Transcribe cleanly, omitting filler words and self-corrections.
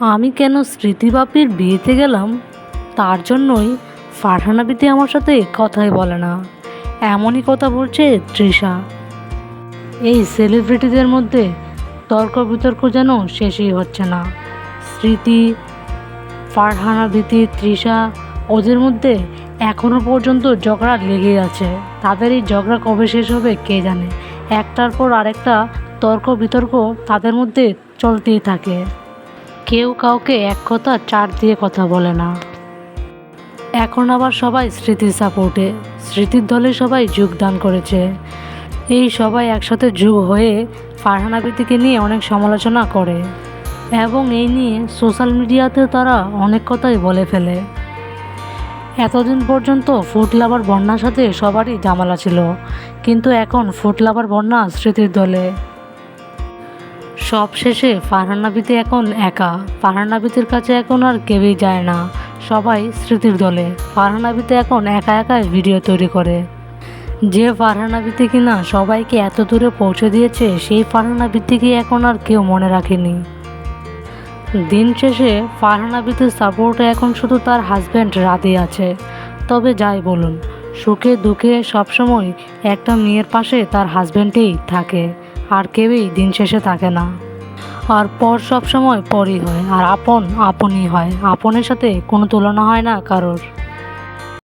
আমি কেন স্মৃতিবাপীর বিয়েতে গেলাম তার জন্যই ফারহানা বিতি আমার সাথে কথাই বলে না, এমনই কথা বলছে তৃষা। এই সেলিব্রিটিদের মধ্যে তর্ক বিতর্ক যেন শেষই হচ্ছে না। স্মৃতি, ফারহানা বিতি, তৃষা, ওদের মধ্যে এখনও পর্যন্ত ঝগড়া লেগেই আছে। তাদের এই ঝগড়া কবে শেষ হবে কে জানে। একটার পর আরেকটা তর্ক বিতর্ক তাদের মধ্যে চলতেই থাকে। কেউ কাউকে এক কথা চার দিয়ে কথা বলে না। এখন আবার সবাই স্মৃতির সাপোর্টে, স্মৃতির দলে সবাই যোগদান করেছে। এই সবাই একসাথে যোগ হয়ে ফারহানা বিতিকে নিয়ে অনেক সমালোচনা করে এবং এই নিয়ে সোশ্যাল মিডিয়াতেও তারা অনেক কথাই বলে ফেলে। এতদিন পর্যন্ত ফুড লাভার বন্যার সাথে সবারই ঝামেলা ছিল, কিন্তু এখন ফুড লাভার বন্যা স্মৃতির দলে। সব শেষে ফারহানা বিতি এখন একা। ফারহানা বিতির কাছে এখন আর কেউই যায় না, সবাই স্মৃতির দলে। ফারহানা বিতি এখন একা একাই ভিডিও তৈরি করে। যে ফারহানা বিতি কিনা সবাইকে এত দূরে পৌঁছে দিয়েছে, সেই ফারহানা বিতিকে এখন আর কেউ মনে রাখেনি। দিন শেষে ফারহানা বিতির সাপোর্টে এখন শুধু তার হাজব্যান্ড রাধে আছে। তবে যাই বলুন, সুখে দুঃখে সবসময় একটা মেয়ের পাশে তার হাজব্যান্ডই থাকে, আর কেউই দিন শেষে থাকে না। আর পর সবসময় পরই হয়, আর আপন আপনই হয়। আপনের সাথে কোনো তুলনা হয় না কারোর।